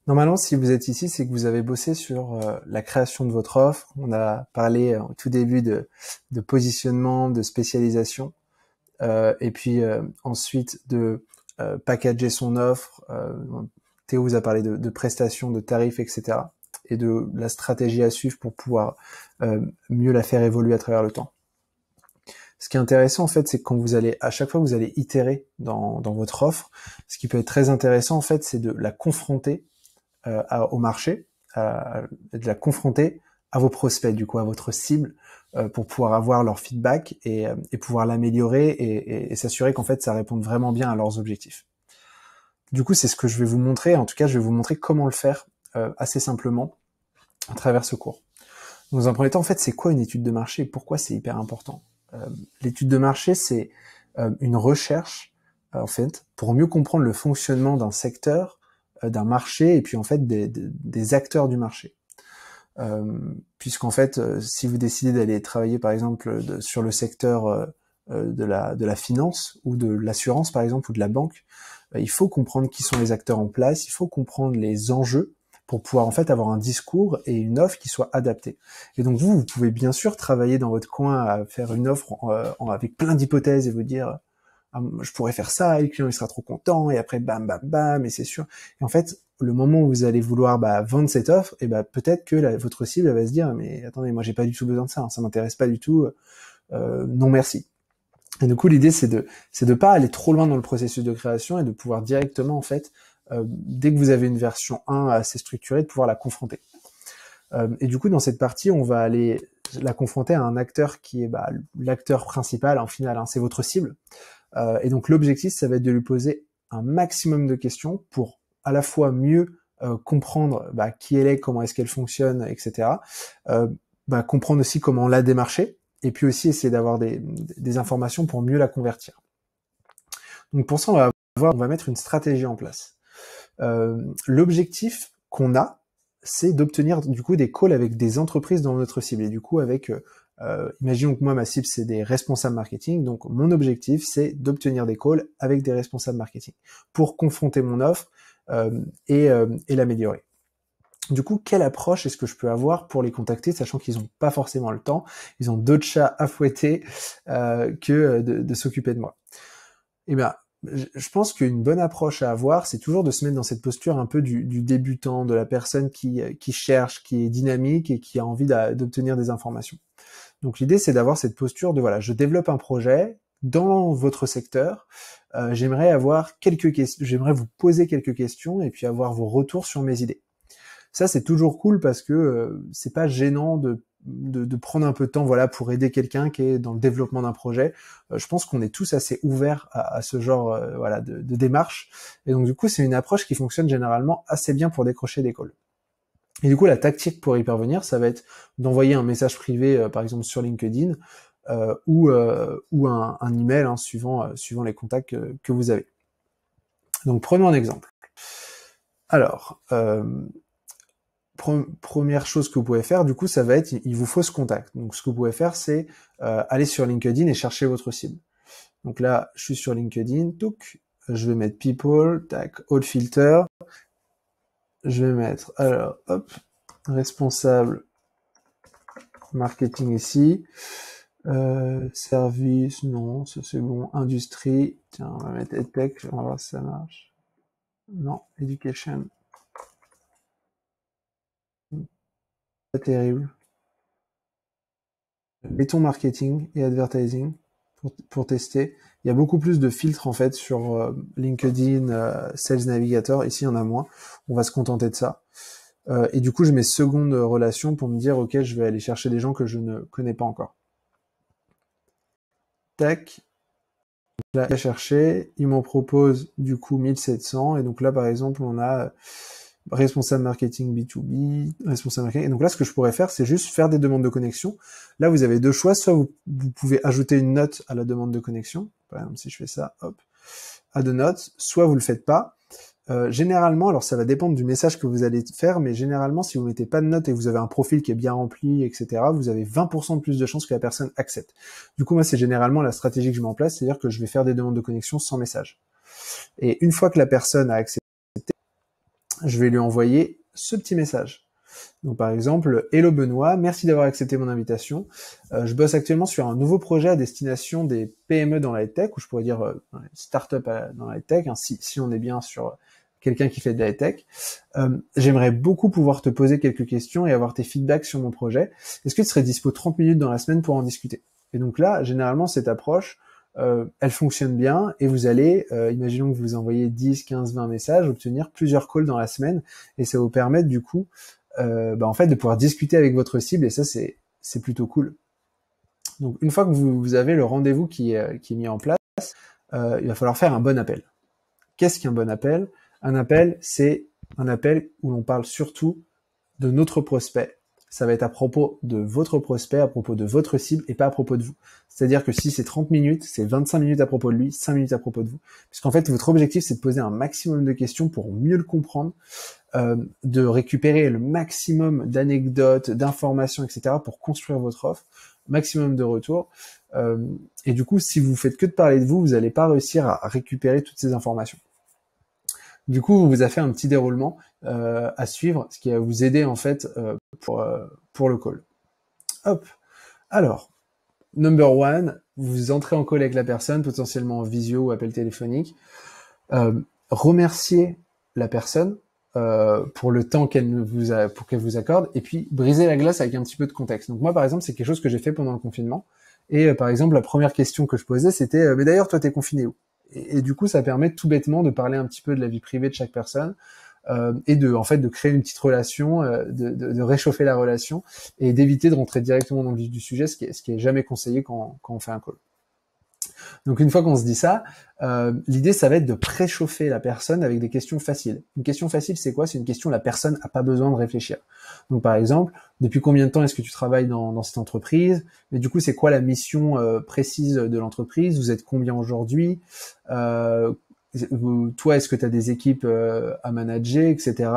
Normalement, si vous êtes ici, c'est que vous avez bossé sur la création de votre offre. On a parlé au tout début de positionnement, de spécialisation, et puis ensuite de packager son offre. Théo vous a parlé de prestations, de tarifs, etc. et de la stratégie à suivre pour pouvoir mieux la faire évoluer à travers le temps. Ce qui est intéressant en fait, c'est que quand vous allez, à chaque fois que vous allez itérer dans votre offre, ce qui peut être très intéressant en fait, c'est de la confronter au marché, de la confronter à vos prospects, du coup, à votre cible, pour pouvoir avoir leur feedback et pouvoir l'améliorer et s'assurer qu'en fait, ça réponde vraiment bien à leurs objectifs. Du coup, c'est ce que je vais vous montrer. En tout cas, je vais vous montrer comment le faire assez simplement à travers ce cours. Donc, dans un premier temps, en fait, c'est quoi une étude de marché et pourquoi c'est hyper important? L'étude de marché, c'est une recherche, en fait, pour mieux comprendre le fonctionnement d'un secteur, d'un marché et puis en fait des acteurs du marché. Puisqu'en fait, si vous décidez d'aller travailler par exemple sur le secteur de la finance ou de l'assurance par exemple ou de la banque, il faut comprendre qui sont les acteurs en place, il faut comprendre les enjeux pour pouvoir en fait avoir un discours et une offre qui soit adaptée. Et donc vous pouvez bien sûr travailler dans votre coin à faire une offre avec plein d'hypothèses et vous dire ah, je pourrais faire ça, et le client il sera trop content, et après bam bam bam, et c'est sûr. Et en fait, le moment où vous allez vouloir vendre cette offre, et peut-être que votre cible elle va se dire mais attendez, moi j'ai pas du tout besoin de ça, hein, ça m'intéresse pas du tout, non merci. Et du coup l'idée c'est de pas aller trop loin dans le processus de création et de pouvoir directement en fait dès que vous avez une version 1 assez structurée, de pouvoir la confronter. Et du coup dans cette partie on va aller la confronter à un acteur qui est l'acteur principal en final, hein, c'est votre cible. Et donc l'objectif, ça va être de lui poser un maximum de questions pour à la fois mieux comprendre qui elle est, comment est-ce qu'elle fonctionne, etc. Comprendre aussi comment la démarcher, et puis aussi essayer d'avoir des informations pour mieux la convertir. Donc pour ça, on va mettre une stratégie en place. L'objectif qu'on a, c'est d'obtenir du coup des calls avec des entreprises dans notre cible, et du coup avec imaginons que moi ma cible c'est des responsables marketing, donc mon objectif c'est d'obtenir des calls avec des responsables marketing pour confronter mon offre et l'améliorer. Du coup, quelle approche est-ce que je peux avoir pour les contacter, sachant qu'ils n'ont pas forcément le temps, ils ont d'autres chats à fouetter que de s'occuper de moi. Eh bien, je pense qu'une bonne approche à avoir, c'est toujours de se mettre dans cette posture un peu du débutant, de la personne qui cherche, qui est dynamique et qui a envie d'obtenir des informations. Donc l'idée, c'est d'avoir cette posture de voilà, je développe un projet dans votre secteur, j'aimerais avoir quelques questions, j'aimerais vous poser quelques questions et puis avoir vos retours sur mes idées. Ça, c'est toujours cool parce que c'est pas gênant de prendre un peu de temps, voilà, pour aider quelqu'un qui est dans le développement d'un projet. Je pense qu'on est tous assez ouverts à ce genre, voilà, de démarche. Et donc du coup, c'est une approche qui fonctionne généralement assez bien pour décrocher des calls. Et du coup, la tactique pour y parvenir, ça va être d'envoyer un message privé, par exemple sur LinkedIn, ou un email, hein, suivant les contacts que vous avez. Donc prenons un exemple. Alors, première chose que vous pouvez faire, du coup, ça va être, il vous faut ce contact. Donc, ce que vous pouvez faire, c'est aller sur LinkedIn et chercher votre cible. Donc là, je suis sur LinkedIn, touc, je vais mettre people, tac, all filter. Je vais mettre, alors, hop, responsable marketing ici. Service, non, ça c'est bon. Industrie, tiens, on va mettre EdTech, on va voir si ça marche. Non, Education. Pas terrible. Mettons marketing et advertising pour tester. Il y a beaucoup plus de filtres en fait sur LinkedIn, Sales Navigator. Ici, il y en a moins. On va se contenter de ça. Et du coup, je mets seconde relation pour me dire, ok, je vais aller chercher des gens que je ne connais pas encore. Tac. Là, à chercher. Ils m'en proposent du coup 1700. Et donc là, par exemple, on a responsable marketing B2B, responsable marketing. Et donc là, ce que je pourrais faire, c'est juste faire des demandes de connexion. Là, vous avez deux choix. Soit vous pouvez ajouter une note à la demande de connexion. Par exemple, si je fais ça, hop, add a note. Soit vous le faites pas. Généralement, alors ça va dépendre du message que vous allez faire, mais généralement, si vous mettez pas de note et que vous avez un profil qui est bien rempli, etc., vous avez 20% de plus de chances que la personne accepte. Du coup, moi, c'est généralement la stratégie que je mets en place, c'est-à-dire que je vais faire des demandes de connexion sans message. Et une fois que la personne a accepté, je vais lui envoyer ce petit message. Donc par exemple, Hello Benoît, merci d'avoir accepté mon invitation. Je bosse actuellement sur un nouveau projet à destination des PME dans la tech, ou je pourrais dire start-up dans la tech, hein, si on est bien sur quelqu'un qui fait de la tech. J'aimerais beaucoup pouvoir te poser quelques questions et avoir tes feedbacks sur mon projet. Est-ce que tu serais dispo 30 minutes dans la semaine pour en discuter? Et donc là, généralement, cette approche, elle fonctionne bien et vous allez, imaginons que vous envoyez 10, 15, 20 messages, obtenir plusieurs calls dans la semaine et ça vous permettre du coup en fait de pouvoir discuter avec votre cible et ça c'est plutôt cool. Donc une fois que vous avez le rendez-vous qui est mis en place, il va falloir faire un bon appel. Qu'est-ce qu'un bon appel? Un appel, c'est un appel où l'on parle surtout de notre prospect. Ça va être à propos de votre prospect, à propos de votre cible et pas à propos de vous. C'est-à-dire que si c'est 30 minutes, c'est 25 minutes à propos de lui, 5 minutes à propos de vous. Puisqu'en fait, votre objectif, c'est de poser un maximum de questions pour mieux le comprendre, de récupérer le maximum d'anecdotes, d'informations, etc. pour construire votre offre, maximum de retours. Et du coup, si vous faites que de parler de vous, vous n'allez pas réussir à récupérer toutes ces informations. Du coup, on vous a fait un petit déroulement à suivre, ce qui va vous aider en fait pour le call. Hop. Alors, number one, vous entrez en call avec la personne, potentiellement en visio ou appel téléphonique. Remerciez la personne pour le temps qu'elle vous accorde, et puis briser la glace avec un petit peu de contexte. Donc moi, par exemple, c'est quelque chose que j'ai fait pendant le confinement. Et par exemple, la première question que je posais, c'était mais d'ailleurs, toi, t'es confiné où? Et du coup, ça permet tout bêtement de parler un petit peu de la vie privée de chaque personne et de créer une petite relation, de réchauffer la relation et d'éviter de rentrer directement dans le vif du sujet, ce qui est jamais conseillé quand on fait un call. Donc une fois qu'on se dit ça, l'idée ça va être de préchauffer la personne avec des questions faciles. Une question facile, c'est quoi? C'est une question où la personne n'a pas besoin de réfléchir. Donc par exemple, depuis combien de temps est-ce que tu travailles dans cette entreprise? Mais du coup, c'est quoi la mission précise de l'entreprise? Vous êtes combien aujourd'hui? Toi, est-ce que tu as des équipes à manager, etc.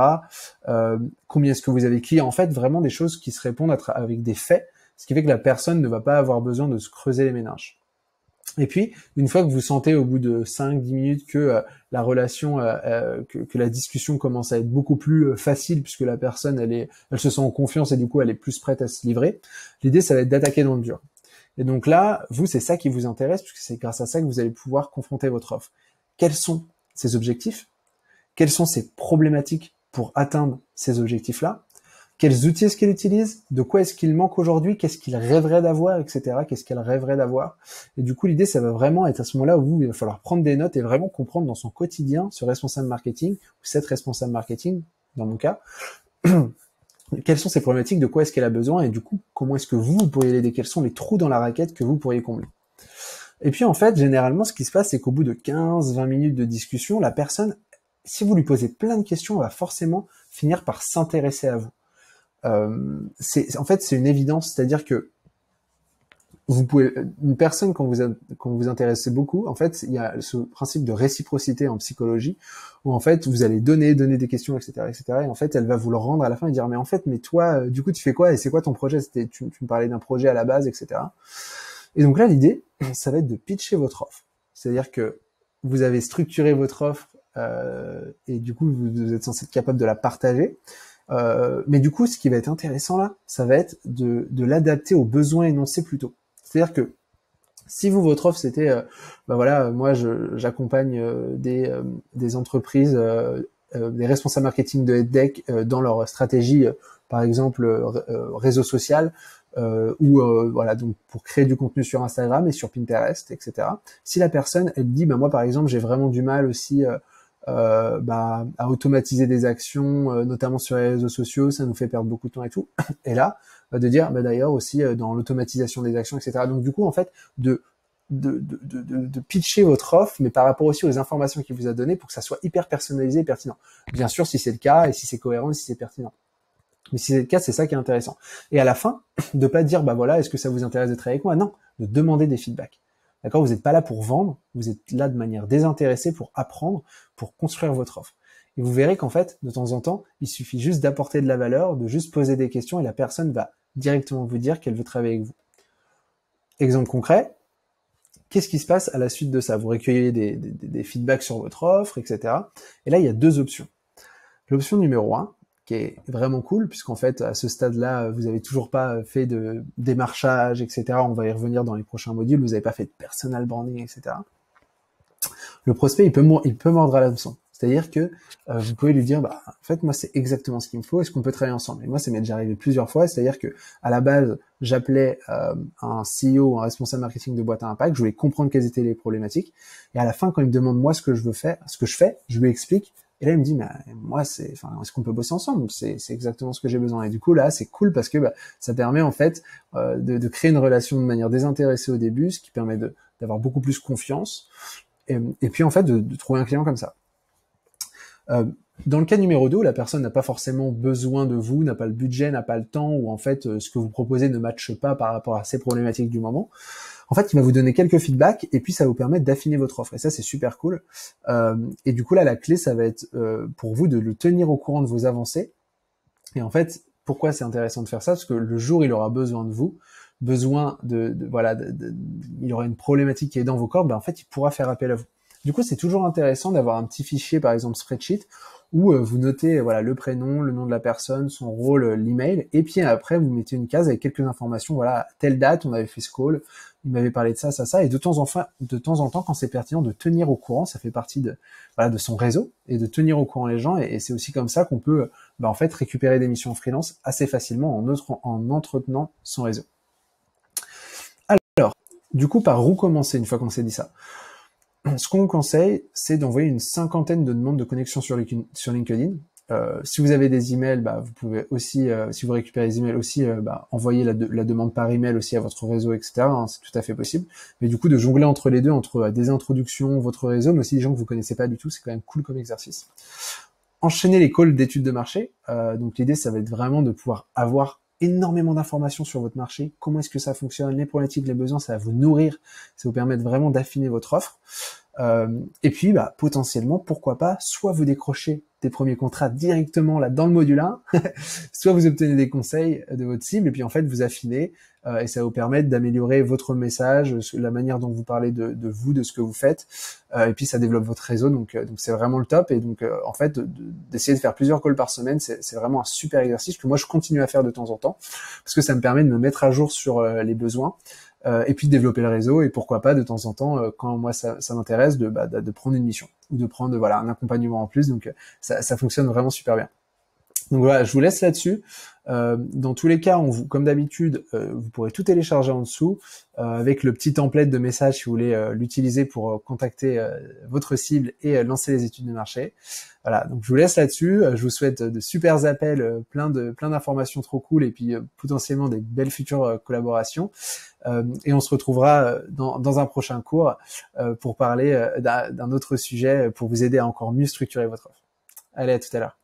Combien est-ce que vous avez qui? En fait, vraiment des choses qui se répondent avec des faits, ce qui fait que la personne ne va pas avoir besoin de se creuser les méninges. Et puis, une fois que vous sentez au bout de 5-10 minutes que la relation, que la discussion commence à être beaucoup plus facile puisque la personne, elle se sent en confiance et du coup, elle est plus prête à se livrer, l'idée, ça va être d'attaquer dans le dur. Et donc là, vous, c'est ça qui vous intéresse puisque c'est grâce à ça que vous allez pouvoir confronter votre offre. Quels sont ces objectifs? Quelles sont ces problématiques pour atteindre ces objectifs-là? Quels outils est-ce qu'il utilise? De quoi est-ce qu'il manque aujourd'hui? Qu'est-ce qu'il rêverait d'avoir, etc. Qu'est-ce qu'elle rêverait d'avoir? Et du coup, l'idée, ça va vraiment être à ce moment-là où il va falloir prendre des notes et vraiment comprendre dans son quotidien ce responsable marketing ou cette responsable marketing, dans mon cas, quelles sont ces problématiques, de quoi est-ce qu'elle a besoin et du coup, comment est-ce que vous pourriez l'aider? Quels sont les trous dans la raquette que vous pourriez combler? Et puis en fait, généralement, ce qui se passe, c'est qu'au bout de 15-20 minutes de discussion, la personne, si vous lui posez plein de questions, va forcément finir par s'intéresser à vous. En fait, c'est une évidence, c'est-à-dire que vous pouvez, une personne quand vous intéressez beaucoup, en fait, il y a ce principe de réciprocité en psychologie, où en fait, vous allez donner des questions, etc., etc., et en fait, elle va vous le rendre à la fin et dire, mais en fait, mais toi, du coup, tu fais quoi et c'est quoi ton projet? Tu me parlais d'un projet à la base, etc. Et donc là, l'idée, ça va être de pitcher votre offre. C'est-à-dire que vous avez structuré votre offre et du coup, vous êtes censé être capable de la partager. Mais du coup, ce qui va être intéressant là, ça va être de l'adapter aux besoins énoncés plus tôt. C'est-à-dire que si vous, votre offre, c'était, moi, j'accompagne des entreprises, des responsables marketing de HeadDeck dans leur stratégie, par exemple, réseau social, donc pour créer du contenu sur Instagram et sur Pinterest, etc. Si la personne, elle dit, moi, par exemple, j'ai vraiment du mal aussi à automatiser des actions, notamment sur les réseaux sociaux, ça nous fait perdre beaucoup de temps et tout. Et là, de dire, d'ailleurs aussi dans l'automatisation des actions, etc. Donc du coup, en fait, de pitcher votre offre, mais par rapport aussi aux informations qu'il vous a données pour que ça soit hyper personnalisé et pertinent. Bien sûr, si c'est le cas, et si c'est cohérent, et si c'est pertinent. Mais si c'est le cas, c'est ça qui est intéressant. Et à la fin, de pas dire, est-ce que ça vous intéresse de travailler avec moi? Non, de demander des feedbacks. D'accord? Vous n'êtes pas là pour vendre, vous êtes là de manière désintéressée pour apprendre, pour construire votre offre. Et vous verrez qu'en fait, de temps en temps, il suffit juste d'apporter de la valeur, de juste poser des questions et la personne va directement vous dire qu'elle veut travailler avec vous. Exemple concret, qu'est-ce qui se passe à la suite de ça? Vous recueillez des feedbacks sur votre offre, etc. Et là, il y a deux options. L'option numéro 1, qui est vraiment cool, puisqu'en fait, à ce stade-là, vous avez toujours pas fait de démarchage, etc. On va y revenir dans les prochains modules. Vous n'avez pas fait de personal branding, etc. Le prospect, il peut mordre à l'hameçon. C'est-à-dire que vous pouvez lui dire, bah, en fait, moi, c'est exactement ce qu'il me faut. Est-ce qu'on peut travailler ensemble? Et moi, ça m'est déjà arrivé plusieurs fois. C'est-à-dire que à la base, j'appelais un CEO, un responsable marketing de boîte à impact. Je voulais comprendre quelles étaient les problématiques. Et à la fin, quand il me demande moi ce que je fais, je lui explique. Et là, il me dit, mais moi, est-ce qu'on peut bosser ensemble? C'est exactement ce que j'ai besoin. Et du coup, là, c'est cool parce que ça permet en fait de créer une relation de manière désintéressée au début, ce qui permet d'avoir beaucoup plus confiance. Et puis en fait, de trouver un client comme ça. Dans le cas numéro 2, où la personne n'a pas forcément besoin de vous, n'a pas le budget, n'a pas le temps, ou en fait, ce que vous proposez ne matche pas par rapport à ses problématiques du moment, en fait, il va vous donner quelques feedbacks, et puis ça va vous permettre d'affiner votre offre. Et ça, c'est super cool. Et du coup, là, la clé, ça va être pour vous de le tenir au courant de vos avancées. Et en fait, pourquoi c'est intéressant de faire ça? Parce que le jour où il aura besoin de vous, il aura une problématique qui est dans vos corps, en fait, il pourra faire appel à vous. Du coup, c'est toujours intéressant d'avoir un petit fichier, par exemple spreadsheet, où vous notez le prénom, le nom de la personne, son rôle, l'email, et puis après vous mettez une case avec quelques informations. Voilà, telle date, on avait fait ce call, il m'avait parlé de ça, et de temps en temps, quand c'est pertinent, de tenir au courant. Ça fait partie de son réseau et de tenir au courant les gens. Et c'est aussi comme ça qu'on peut en fait récupérer des missions freelance assez facilement en entretenant son réseau. Alors, du coup, par où commencer une fois qu'on s'est dit ça? Ce qu'on vous conseille, c'est d'envoyer une 50aine de demandes de connexion sur LinkedIn. Si vous avez des emails, vous pouvez aussi, si vous récupérez les emails aussi, envoyer la demande par email aussi à votre réseau, etc. C'est tout à fait possible. Mais du coup, de jongler entre les deux, entre des introductions, votre réseau, mais aussi des gens que vous connaissez pas du tout, c'est quand même cool comme exercice. Enchaîner les calls d'études de marché. Donc l'idée, ça va être vraiment de pouvoir avoir énormément d'informations sur votre marché, comment est-ce que ça fonctionne, les problématiques, les besoins, ça va vous nourrir, ça vous permettre vraiment d'affiner votre offre. Et puis, potentiellement, pourquoi pas, soit vous décrochez des premiers contrats directement là dans le module 1, soit vous obtenez des conseils de votre cible et puis en fait vous affinez et ça va vous permettre d'améliorer votre message, la manière dont vous parlez de vous, de ce que vous faites, et puis ça développe votre réseau, donc c'est vraiment le top. Et donc en fait d'essayer de faire plusieurs calls par semaine, c'est vraiment un super exercice que moi je continue à faire de temps en temps parce que ça me permet de me mettre à jour sur les besoins. Et puis de développer le réseau, et pourquoi pas de temps en temps, quand moi ça m'intéresse, de prendre une mission ou de prendre un accompagnement en plus. Donc ça fonctionne vraiment super bien. Donc voilà, je vous laisse là-dessus. Dans tous les cas, comme d'habitude, vous pourrez tout télécharger en dessous avec le petit template de message si vous voulez l'utiliser pour contacter votre cible et lancer les études de marché. Voilà, donc je vous laisse là-dessus. Je vous souhaite de super appels, plein d'informations trop cool et puis potentiellement des belles futures collaborations. Et on se retrouvera dans un prochain cours pour parler d'un autre sujet pour vous aider à encore mieux structurer votre offre. Allez, à tout à l'heure.